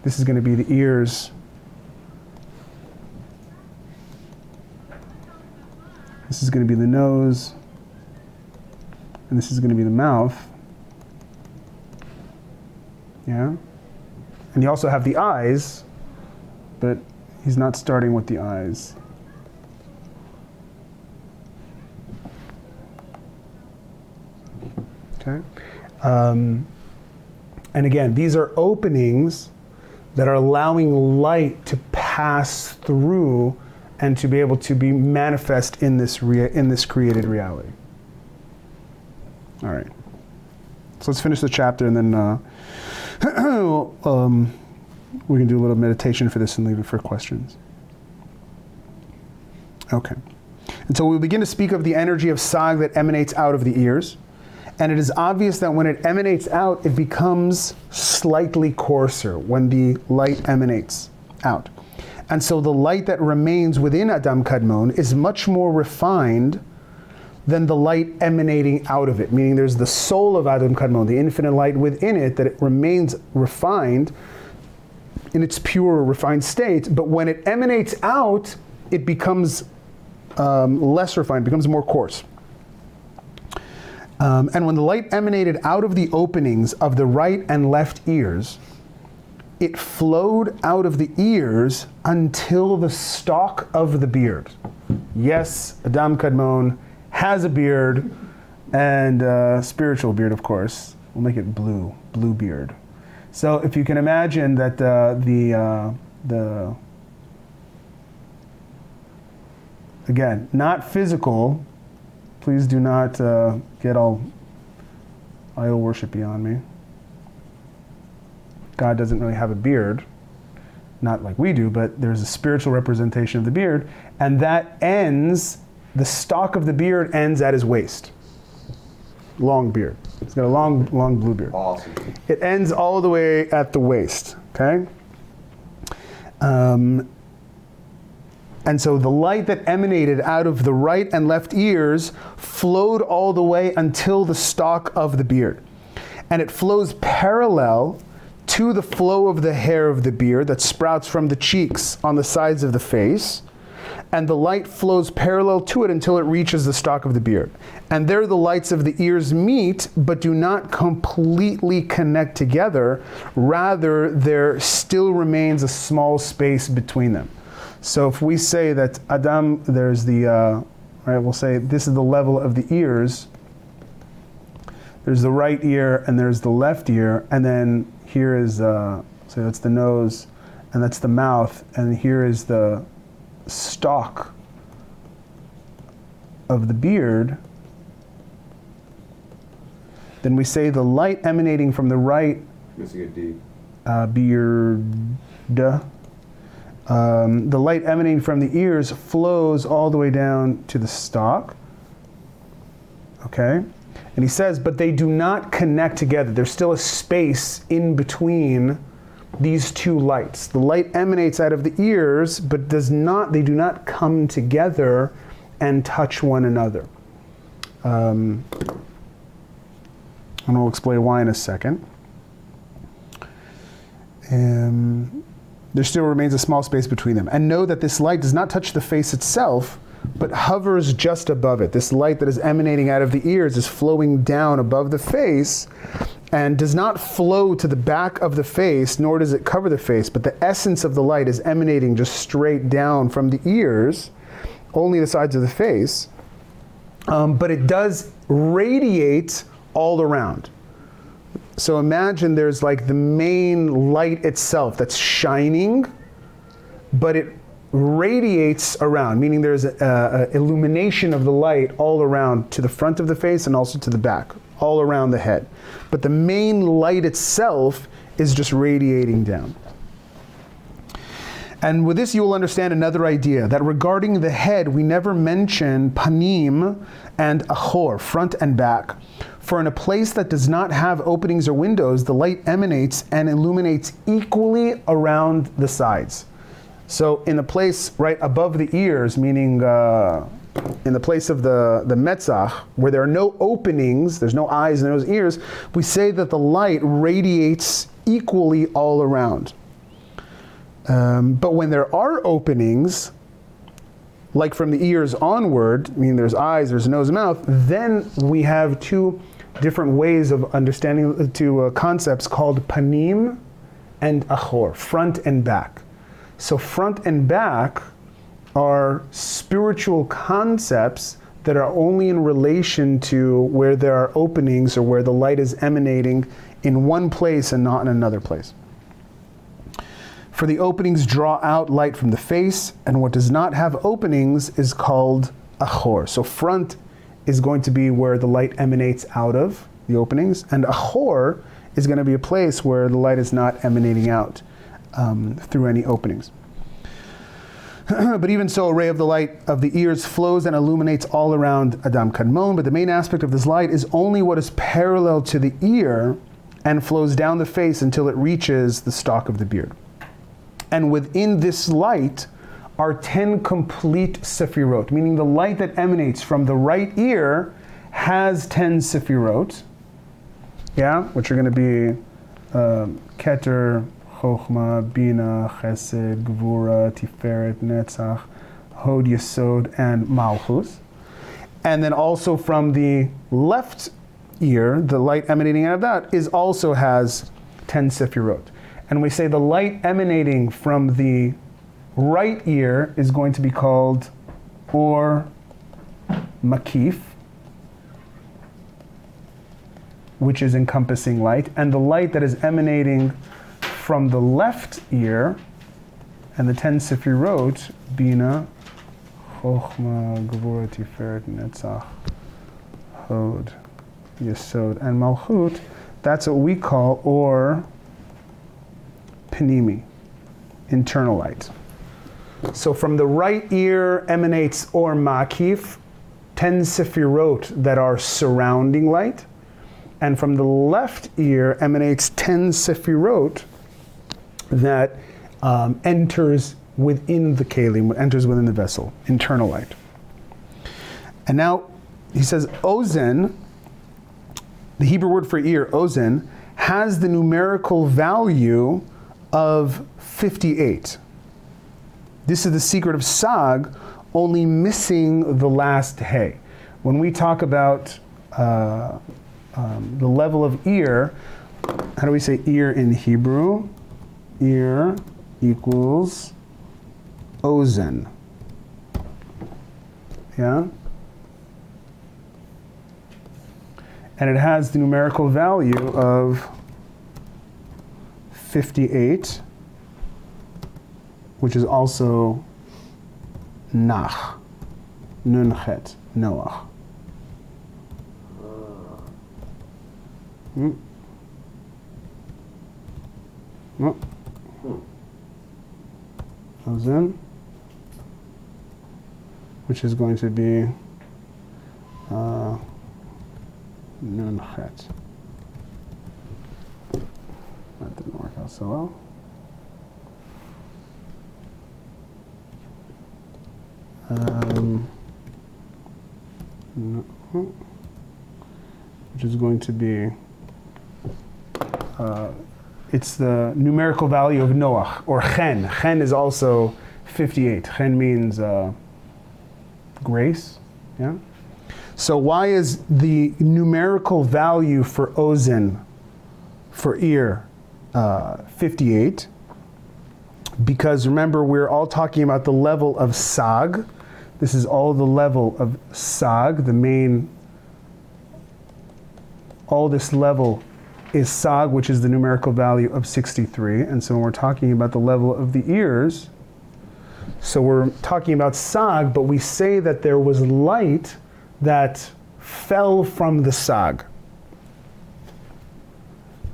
This is going to be the ears. This is going to be the nose. And this is going to be the mouth. Yeah? And you also have the eyes, but he's not starting with the eyes. Okay? And again, these are openings that are allowing light to pass through and to be able to be manifest in this created reality. All right. So let's finish the chapter, and then we can do a little meditation for this and leave it for questions. Okay. And so we'll begin to speak of the energy of Sag that emanates out of the ears. And it is obvious that when it emanates out, it becomes slightly coarser when the light emanates out. And so the light that remains within Adam Kadmon is much more refined than the light emanating out of it. Meaning there's the soul of Adam Kadmon, the infinite light within it, that it remains refined in its pure, refined state. But when it emanates out, it becomes less refined, becomes more coarse. And when the light emanated out of the openings of the right and left ears, it flowed out of the ears until the stalk of the beard. Yes, Adam Kadmon has a beard, and spiritual beard, of course. We'll make it blue beard. So if you can imagine that again, not physical. Please do not get all idol worshipy on me. God doesn't really have a beard, not like we do, but there's a spiritual representation of the beard, and that ends, the stalk of the beard ends at his waist. Long beard. He's got a long blue beard. Awesome. It ends all the way at the waist, okay? And so the light that emanated out of the right and left ears flowed all the way until the stalk of the beard. And it flows parallel to the flow of the hair of the beard that sprouts from the cheeks on the sides of the face. And the light flows parallel to it until it reaches the stalk of the beard. And there the lights of the ears meet, but do not completely connect together. Rather, there still remains a small space between them. So if we say that Adam, there's the, right, we'll say this is the level of the ears. There's the right ear and there's the left ear. And then here is, so that's the nose and that's the mouth. And here is the stalk of the beard. Then we say the light emanating from the right Missing a D. beard. The light emanating from the ears flows all the way down to the stalk. Okay? And he says, but they do not connect together. There's still a space in between these two lights. The light emanates out of the ears, but they do not come together and touch one another. And I'll explain why in a second. There still remains a small space between them. And know that this light does not touch the face itself, but hovers just above it. This light that is emanating out of the ears is flowing down above the face and does not flow to the back of the face, nor does it cover the face, but the essence of the light is emanating just straight down from the ears, only the sides of the face, but it does radiate all around. So imagine there's like the main light itself that's shining, but it radiates around, meaning there's a illumination of the light all around to the front of the face and also to the back, all around the head. But the main light itself is just radiating down. And with this you will understand another idea, that regarding the head we never mention panim and achor, front and back. For in a place that does not have openings or windows, the light emanates and illuminates equally around the sides. So in the place right above the ears, meaning in the place of the metzach, where there are no openings, there's no eyes and no ears, we say that the light radiates equally all around. But when there are openings, like from the ears onward, meaning there's eyes, there's nose, mouth, then we have two different ways of understanding two concepts called panim and achor, front and back. So front and back are spiritual concepts that are only in relation to where there are openings or where the light is emanating in one place and not in another place. For the openings draw out light from the face, and what does not have openings is called achor. So front is going to be where the light emanates out of the openings, and achor is going to be a place where the light is not emanating out through any openings. But even so, a ray of the light of the ears flows and illuminates all around Adam Kadmon, but the main aspect of this light is only what is parallel to the ear and flows down the face until it reaches the stalk of the beard. And within this light are 10 complete sefirot, meaning the light that emanates from the right ear has 10 sefirot, which are going to be Keter, Chochma, Bina, Chesed, Gvura, Tiferet, Netzach, Hod, Yesod, and Malchus. And then also from the left ear, the light emanating out of that also has 10 sefirot. And we say the light emanating from the right ear is going to be called Or Makif, which is encompassing light. And the light that is emanating from the left ear, and the 10 sefirot, Bina, Chochma, Gevura, Tiferet, Netzach, Hod, Yesod, and Malchut, that's what we call Or Panimi, internal light. So from the right ear emanates Or Makif, 10 sefirot that are surrounding light, and from the left ear emanates 10 sefirot that enters within the kelim, enters within the vessel, internal light. And now he says ozen, the Hebrew word for ear, ozen, has the numerical value of 58. This is the secret of sag, only missing the last hey. When we talk about the level of ear, how do we say ear in Hebrew? Ear equals ozen. Yeah? And it has the numerical value of 58, which is also nach, nunchet, Noach. Ozen, which is going to be nunchet. That didn't work out so well. Which is going to be, it's the numerical value of Noach, or chen. Chen is also 58. Chen means grace, yeah? So why is the numerical value for ozen, for ear, 58? Because remember, we're all talking about the level of sag. This is all the level of sag, the main, all this level is sag, which is the numerical value of 63. And so when we're talking about the level of the ears, so we're talking about sag, but we say that there was light that fell from the sag.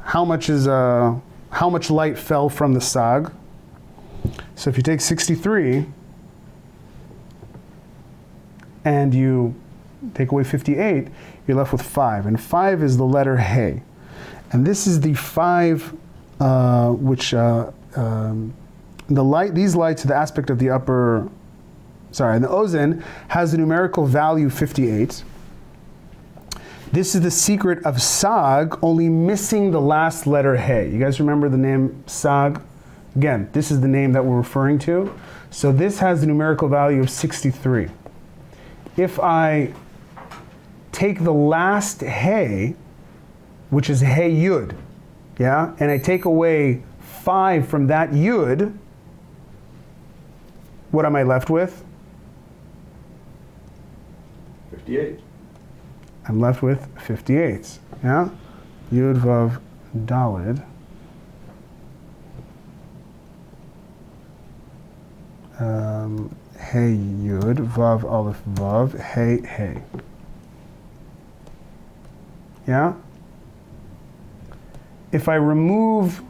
How much light fell from the sag? So if you take 63 and you take away 58, you're left with 5. And 5 is the letter Hey. And this is the 5 these lights are the aspect of the upper, and the ozen has the numerical value 58. This is the secret of sag, only missing the last letter Hey. You guys remember the name sag? Again, this is the name that we're referring to. So this has the numerical value of 63. If I take the last Hey, which is Hey Yud, yeah, and I take away 5 from that Yud, what am I left with? 58. I'm left with 58, yeah? Yud Vav Dalid. Hey Yud, Vav Aleph Vav, Hey Hey. Yeah? If I remove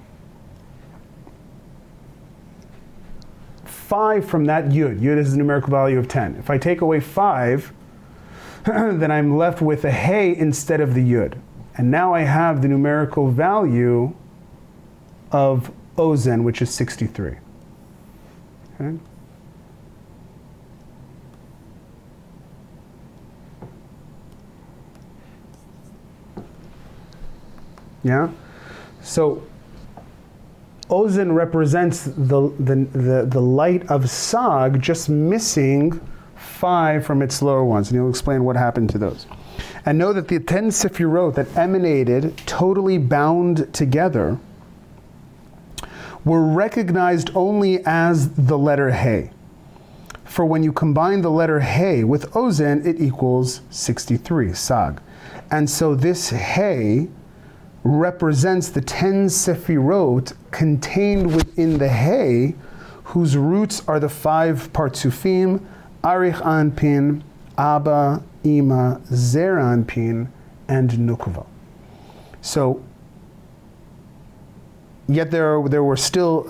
5 from that Yud, Yud is the numerical value of 10. If I take away 5, then I'm left with a Hey instead of the Yud. And now I have the numerical value of ozen, which is 63. Okay? Yeah? So ozen represents the light of sag, just missing 5 from its lower ones, and he'll explain what happened to those. And know that the 10 sefirot that emanated, totally bound together, were recognized only as the letter Hey. For when you combine the letter Hey with ozen, it equals 63, sag. And so this Hey represents the 10 sefirot contained within the Hey, whose roots are the 5 partsufim, Arich Anpin, Abba, Ima, Zer Anpin, and Nukva. So, yet they were still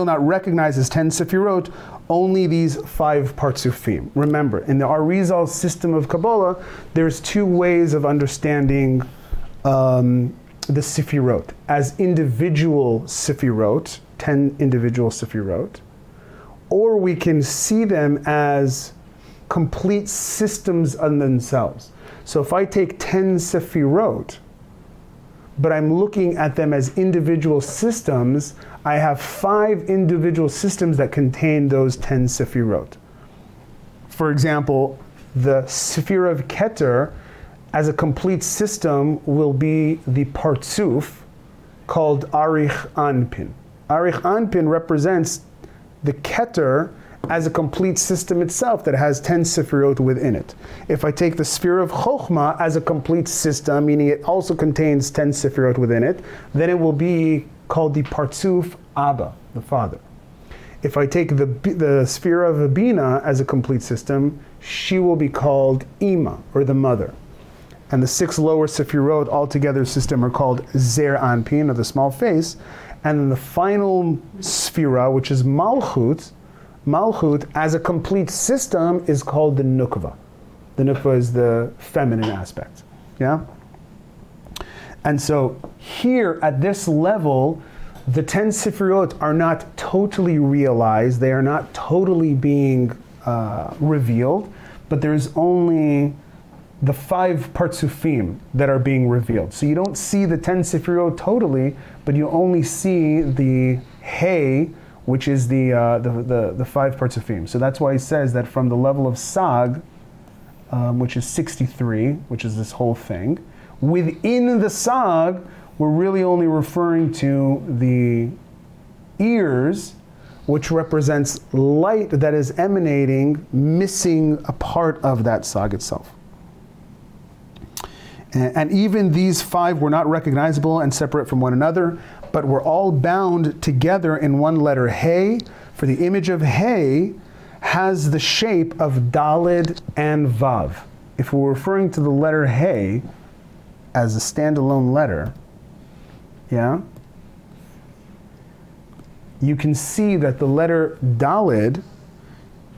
not recognized as 10 sefirot, only these 5 partsufim. Remember, in the Arizal system of Kabbalah, there's 2 ways of understanding the sefirot. As individual sefirot, 10 individual Sefirot, or we can see them as complete systems in themselves. So if I take 10 Sefirot, but I'm looking at them as individual systems, I have 5 individual systems that contain those 10 Sefirot. For example, the Sephira of Keter as a complete system will be the Partsuf called Arich Anpin. Arich Anpin represents the Keter as a complete system itself that has 10 Sefirot within it. If I take the sphere of Chokhmah as a complete system, meaning it also contains 10 Sefirot within it, then it will be called the Partsuf Abba, the father. If I take the sphere of Bina as a complete system, she will be called Ima, or the mother. And the 6 lower Sefirot altogether system are called Zer Anpin, or the small face. And then the final Sphira, which is Malchut as a complete system is called the Nukva. The Nukva is the feminine aspect. Yeah? And so here at this level, the 10 Sefirot are not totally realized. They are not totally being revealed, but there's only the 5 Partsufim that are being revealed. So you don't see the 10 Sefirot totally, but you only see the Hey, which is the 5 Partsufim. So that's why he says that from the level of Sag, which is 63, which is this whole thing, within the Sag, we're really only referring to the ears, which represents light that is emanating, missing a part of that Sag itself. And even these 5 were not recognizable and separate from one another, but were all bound together in one letter Hey, for the image of Hey has the shape of Dalid and Vav. If we're referring to the letter Hey as a standalone letter, yeah, you can see that the letter Dalid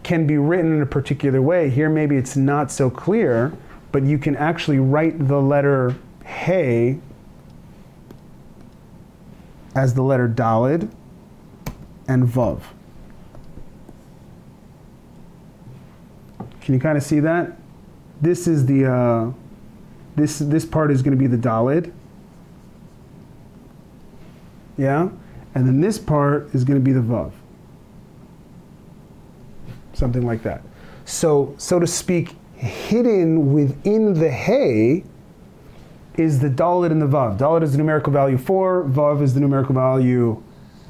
can be written in a particular way. Here maybe it's not so clear, but you can actually write the letter Hey as the letter Dalid and Vav. Can you kind of see that? This is the this part is going to be the Dalid. Yeah? And then this part is going to be the Vav. Something like that. So to speak, hidden within the Hey is the Dalet and the Vav. Dalet is the numerical value 4, Vav is the numerical value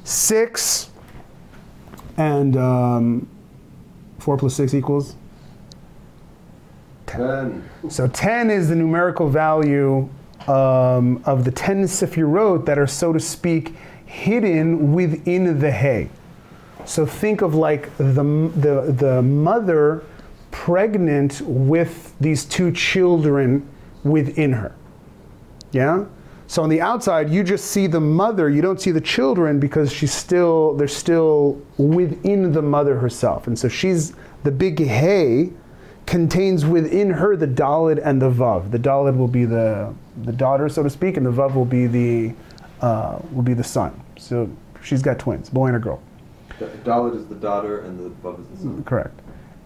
6, and 4 plus 6 equals 10. So 10 is the numerical value of the 10 Sefirot that are, so to speak, hidden within the Hey. So think of like the mother pregnant with these 2 children within her. Yeah? So on the outside, you just see the mother, you don't see the children because they're still within the mother herself. And so the big Hey contains within her the Dalet and the Vav. The Dalet will be the daughter, so to speak, and the Vav will be the son. So she's got twins, boy and a girl. Dalet is the daughter and the Vav is the son. Correct.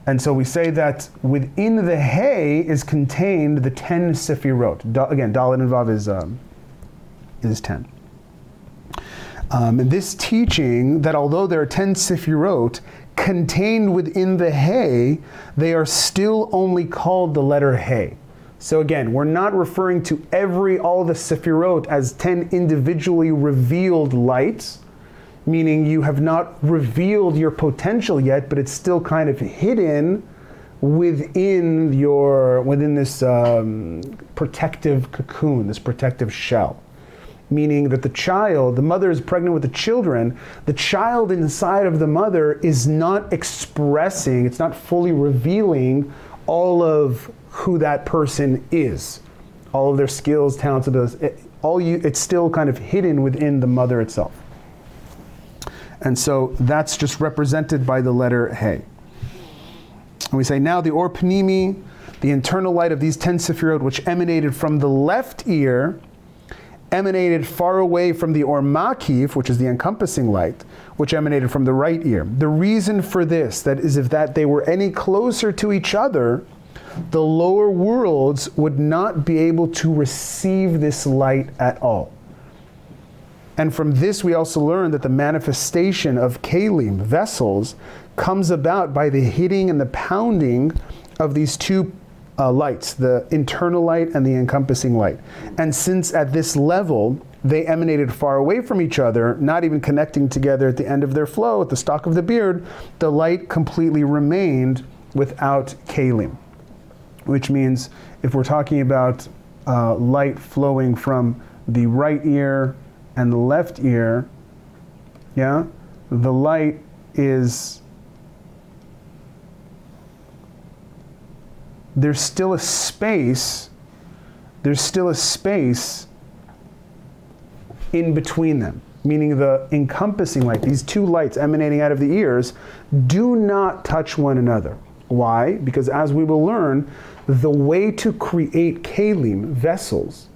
And so we say that within the Hey is contained the 10 Sefirot. Again, Dalet and Vav is 10. And this teaching that although there are 10 Sefirot contained within the Hey, they are still only called the letter Hey. So again, we're not referring to all the Sefirot as 10 individually revealed lights, meaning you have not revealed your potential yet, but it's still kind of hidden within this protective cocoon, this protective shell. Meaning that the mother is pregnant with the children, the child inside of the mother is not expressing, it's not fully revealing all of who that person is. All of their skills, talents, abilities, it's still kind of hidden within the mother itself. And so that's just represented by the letter Hey. And we say, now the Or Pnimi, the internal light of these 10 Sefirot, which emanated from the left ear, emanated far away from the Or Makif, which is the encompassing light, which emanated from the right ear. The reason for this, that is, if that they were any closer to each other, the lower worlds would not be able to receive this light at all. And from this we also learn that the manifestation of kalim, vessels, comes about by the hitting and the pounding of these two lights, the internal light and the encompassing light. And since at this level they emanated far away from each other, not even connecting together at the end of their flow, at the stalk of the beard, the light completely remained without kalim. Which means if we're talking about light flowing from the right ear and the left ear, yeah, the light is, there's still a space in between them, meaning the encompassing light, these two lights emanating out of the ears, do not touch one another. Why? Because as we will learn, the way to create kalim, vessels,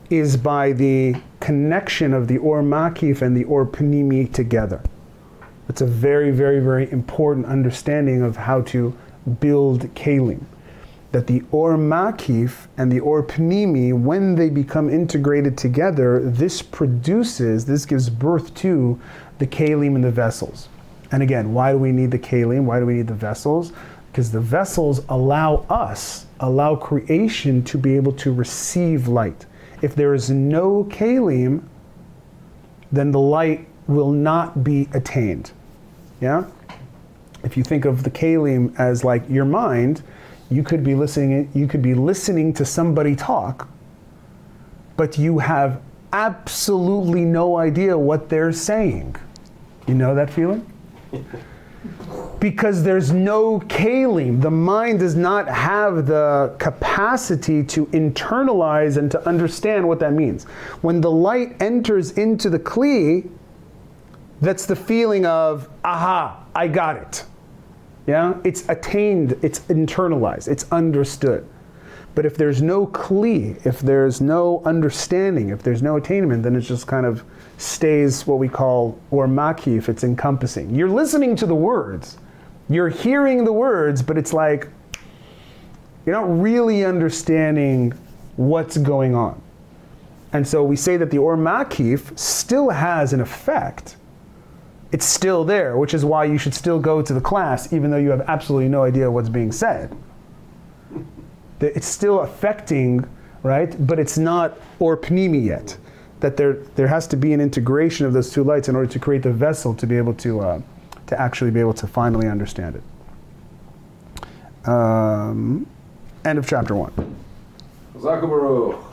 is by the connection of the Or Makif and the Or Panimi together. It's a very, very, very important understanding of how to build kalim. That the Or Makif and the Or Panimi, when they become integrated together, this gives birth to the kalim and the vessels. And again, why do we need the kalim? Why do we need the vessels? Because the vessels allow creation to be able to receive light. If there is no kalim, then the light will not be attained. Yeah? If you think of the kalim as like your mind, you could be listening to somebody talk, but you have absolutely no idea what they're saying. You know that feeling? Because there's no kalim. The mind does not have the capacity to internalize and to understand what that means. When the light enters into the kli, that's the feeling of, aha, I got it. Yeah? It's attained, it's internalized, it's understood. But if there's no kli, if there's no understanding, if there's no attainment, then it just kind of stays what we call Or Makif, it's encompassing. You're listening to the words, you're hearing the words, but it's like, you're not really understanding what's going on. And so we say that the Or Makif still has an effect. It's still there, which is why you should still go to the class, even though you have absolutely no idea what's being said. It's still affecting, right? But it's not Or Panimi yet. That there has to be an integration of those two lights in order to create the vessel to be able to actually be able to finally understand it. End of chapter 1. Zakabaru.